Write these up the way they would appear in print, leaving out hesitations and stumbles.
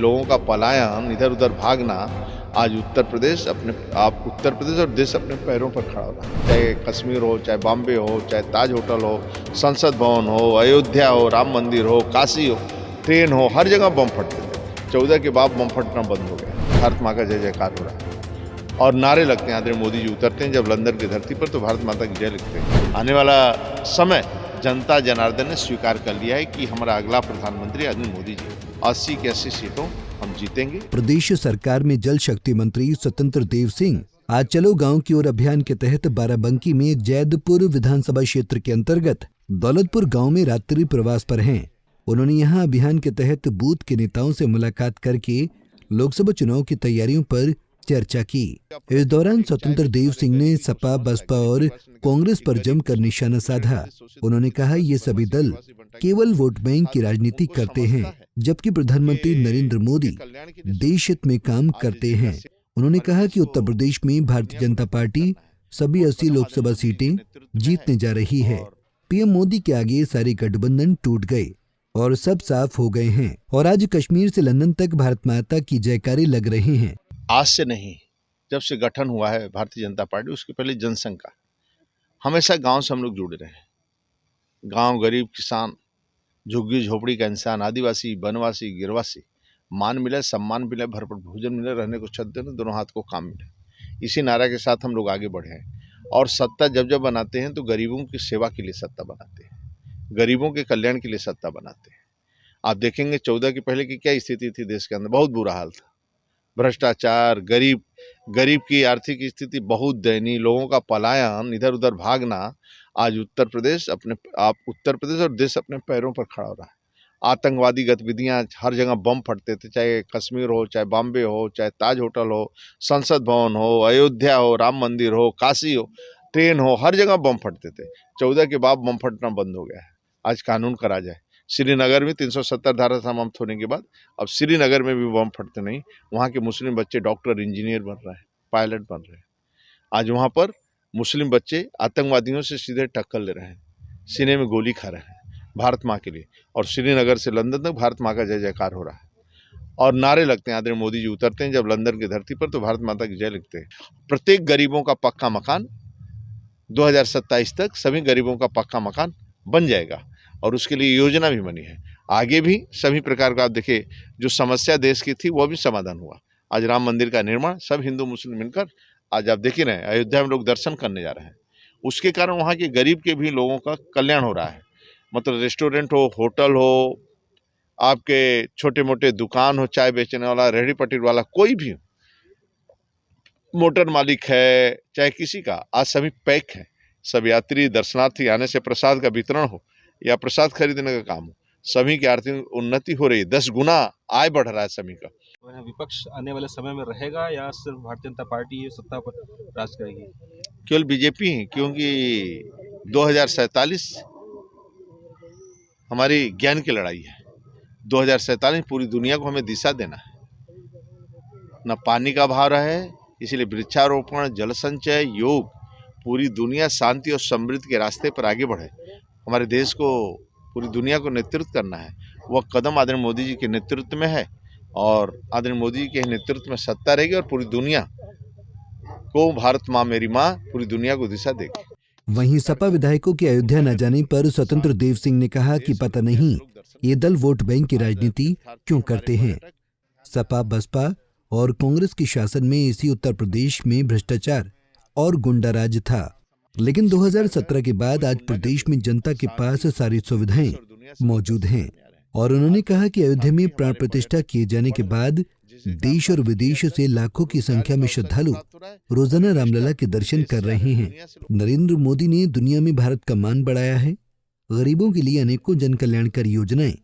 लोगों का पलायन, इधर उधर भागना, आज उत्तर प्रदेश और देश अपने पैरों पर खड़ा हो रहा है। चाहे कश्मीर हो, चाहे बॉम्बे हो, चाहे ताज होटल हो, संसद भवन हो, अयोध्या हो, राम मंदिर हो, काशी हो, ट्रेन हो, हर जगह बम फटते थे। 14 के बाद बम फटना बंद हो गया। भारत माँ का जय जयकार हो रहा है और नारे लगते हैं। आदरणीय मोदी जी उतरते हैं जब लंदन की धरती पर, तो भारत माता की जय लिखते हैं। आने वाला समय जनता जनार्दन ने स्वीकार कर लिया है कि हमारा अगला प्रधानमंत्री आदरणीय मोदी जी। 80 की 80 सीटों हम जीतेंगे। प्रदेश सरकार में जल शक्ति मंत्री स्वतंत्र देव सिंह आज चलो गांव की ओर अभियान के तहत बाराबंकी में जैदपुर विधानसभा क्षेत्र के अंतर्गत दौलतपुर गांव में रात्रि प्रवास पर हैं। उन्होंने यहां अभियान के तहत बूथ के नेताओं से मुलाकात करके लोकसभा चुनाव की तैयारियों पर चर्चा की। इस दौरान स्वतंत्र देव सिंह ने सपा, बसपा और कांग्रेस पर जमकर निशाना साधा। उन्होंने कहा, ये सभी दल केवल वोट बैंक की राजनीति करते हैं, जबकि प्रधानमंत्री नरेंद्र मोदी देश हित में काम करते हैं। उन्होंने कहा कि उत्तर प्रदेश में भारतीय जनता पार्टी सभी 80 लोकसभा सीटें जीतने जा रही है। पीएम मोदी के आगे सारे गठबंधन टूट गए और सब साफ हो गए हैं और आज कश्मीर से लंदन तक भारत माता की जयकारे लग रहे हैं। आज से नहीं, जब से गठन हुआ है भारतीय जनता पार्टी, उसके पहले जनसंघ का हमेशा गांव से हम लोग जुड़े रहे। गांव, गरीब, किसान, झुग्गी झोपड़ी का इंसान, आदिवासी, वनवासी, गिरवासी, मान मिले, सम्मान मिले, भरपूर भोजन मिले, रहने को छत देने, दोनों हाथ को काम मिले, इसी नारा के साथ हम लोग आगे बढ़े हैं। और सत्ता जब जब बनाते हैं तो गरीबों की सेवा के लिए सत्ता बनाते हैं, गरीबों के कल्याण के लिए सत्ता बनाते हैं। आप देखेंगे 14 के पहले की क्या स्थिति थी देश के अंदर, बहुत बुरा हाल था। भ्रष्टाचार, गरीब की आर्थिक स्थिति बहुत दयनीय, लोगों का पलायन, इधर उधर भागना, आज उत्तर प्रदेश और देश अपने पैरों पर खड़ा हो रहा है। आतंकवादी गतिविधियां, हर जगह बम फटते थे, चाहे कश्मीर हो, चाहे बॉम्बे हो, चाहे ताज होटल हो, संसद भवन हो, अयोध्या हो, राम मंदिर हो, काशी हो, ट्रेन हो, हर जगह बम फटते थे। 14 के बाद बम फटना बंद हो गया है। आज कानून का राज है। श्रीनगर में 370 धारा समाप्त होने के बाद अब श्रीनगर में भी बम फटते नहीं। वहाँ के मुस्लिम बच्चे डॉक्टर, इंजीनियर बन रहे हैं, पायलट बन रहे हैं। आज वहाँ पर मुस्लिम बच्चे आतंकवादियों से सीधे टक्कर ले रहे हैं, सीने में गोली खा रहे हैं भारत माँ के लिए। और श्रीनगर से लंदन तक भारत माँ का जय जयकार हो रहा है और नारे लगते हैं। आदरणीय मोदी जी उतरते हैं जब लंदन की धरती पर, तो भारत माता की जय लिखते हैं। प्रत्येक गरीबों का पक्का मकान 2027 तक सभी गरीबों का पक्का मकान बन जाएगा और उसके लिए योजना भी बनी है। आगे भी सभी प्रकार का, आप देखिए, जो समस्या देश की थी वो भी समाधान हुआ। आज राम मंदिर का निर्माण सब हिंदू मुस्लिम मिलकर, आज आप देख ही रहे हैं, अयोध्या में लोग दर्शन करने जा रहे हैं। उसके कारण वहाँ के गरीब के भी लोगों का कल्याण हो रहा है। मतलब रेस्टोरेंट हो, होटल हो, आपके छोटे मोटे दुकान हो, चाय बेचने वाला, रेहड़ी पटरी वाला, कोई भी मोटर मालिक है, चाहे किसी का, आज सभी पैक है। सब यात्री, दर्शनार्थी आने से प्रसाद का वितरण हो या प्रसाद खरीदने का काम हो, सभी की आर्थिक उन्नति हो रही है। 10 गुना आय बढ़ रहा है सभी का। विपक्ष आने वाले समय में रहेगा या सिर्फ भारतीय जनता पार्टी सत्ता पर राज करेगी? केवल बीजेपी ही, क्योंकि 2047 हमारी ज्ञान की लड़ाई है। 2047 पूरी दुनिया को हमें दिशा देना है। न पानी का अभाव है, इसलिए वृक्षारोपण, जल संचय, योग, पूरी दुनिया शांति और समृद्धि के रास्ते पर आगे बढ़े। हमारे देश को, पूरी दुनिया को नेतृत्व करना है। वह कदम आदरणीय मोदी जी के नेतृत्व में है और आदरणीय मोदी जी के नेतृत्व में सत्ता रहेगी और पूरी दुनिया को, भारत माँ मेरी माँ, पूरी दुनिया को दिशा देगी। वहीं सपा विधायकों के अयोध्या न जाने पर स्वतंत्र देव सिंह ने कहा कि पता नहीं ये दल वोट बैंक की राजनीति क्यों करते हैं। सपा, बसपा और कांग्रेस के शासन में इसी उत्तर प्रदेश में भ्रष्टाचार और गुंडाराज था, लेकिन 2017 के बाद आज प्रदेश में जनता के पास सारी सुविधाएं मौजूद हैं। और उन्होंने कहा कि अयोध्या में प्राण प्रतिष्ठा किए जाने के बाद देश और विदेश से लाखों की संख्या में श्रद्धालु रोजाना रामलला के दर्शन कर रहे हैं। नरेंद्र मोदी ने दुनिया में भारत का मान बढ़ाया है, गरीबों के लिए अनेकों जन कल्याणकारी योजनाएं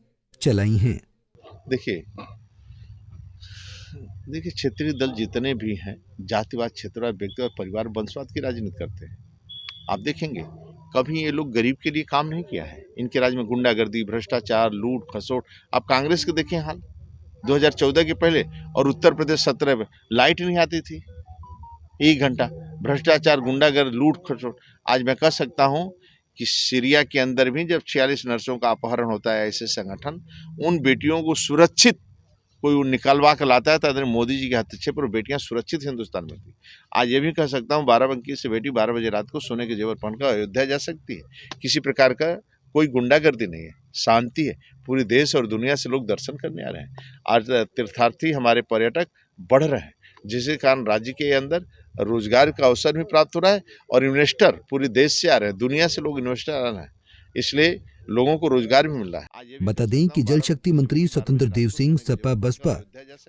चलाई हैं। देखिए, क्षेत्रीय दल जितने भी हैं, जातिवाद, क्षेत्रवाद, व्यक्तिवाद, परिवार, वंशवाद की राजनीति करते हैं। आप देखेंगे कभी ये लोग गरीब के लिए काम नहीं किया है। इनके राज्य में गुंडागर्दी, भ्रष्टाचार, लूट खसोट, आप कांग्रेस के देखें हाल 2014 के पहले, और उत्तर प्रदेश 17 में लाइट नहीं आती थी 1 घंटा। भ्रष्टाचार, गुंडागर्दी, लूट खसोट। आज मैं कह सकता हूं कि सीरिया के अंदर भी जब 46 नर्सों का अपहरण होता है, ऐसे संगठन उन बेटियों को सुरक्षित कोई वो निकलवा कर लाता है तो आदरणीय मोदी जी के हस्तक्षेप पर बेटियां सुरक्षित हिंदुस्तान में थी। आज ये भी कह सकता हूँ बाराबंकी से बेटी 12 बजे रात को सोने के जेवर पहनकर अयोध्या जा सकती है। किसी प्रकार का कोई गुंडागर्दी नहीं है, शांति है। पूरी देश और दुनिया से लोग दर्शन करने आ रहे हैं। आज तीर्थार्थी हमारे पर्यटक बढ़ रहे हैं, जिसके कारण राज्य के अंदर रोजगार का अवसर भी प्राप्त हो रहा है और इन्वेस्टर पूरे देश से आ रहे हैं, दुनिया से लोग इन्वेस्टर आ रहे हैं, इसलिए लोगों को रोजगार भी मिल रहा है। बता दें कि जल शक्ति मंत्री स्वतंत्र देव सिंह सपा बसपा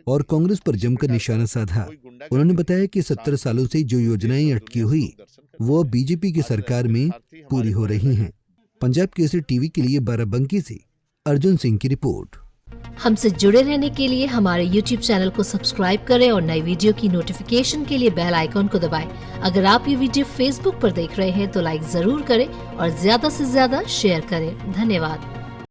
और कांग्रेस पर जमकर निशाना साधा। उन्होंने बताया कि 70 सालों से जो योजनाएं अटकी हुई वो बीजेपी की सरकार में पूरी हो रही हैं। पंजाब केसरी टीवी के लिए बाराबंकी से अर्जुन सिंह की रिपोर्ट। हमसे जुड़े रहने के लिए हमारे YouTube चैनल को सब्सक्राइब करें और नई वीडियो की नोटिफिकेशन के लिए बेल आइकॉन को दबाएं। अगर आप ये वीडियो Facebook पर देख रहे हैं तो लाइक जरूर करें और ज्यादा से ज्यादा शेयर करें। धन्यवाद।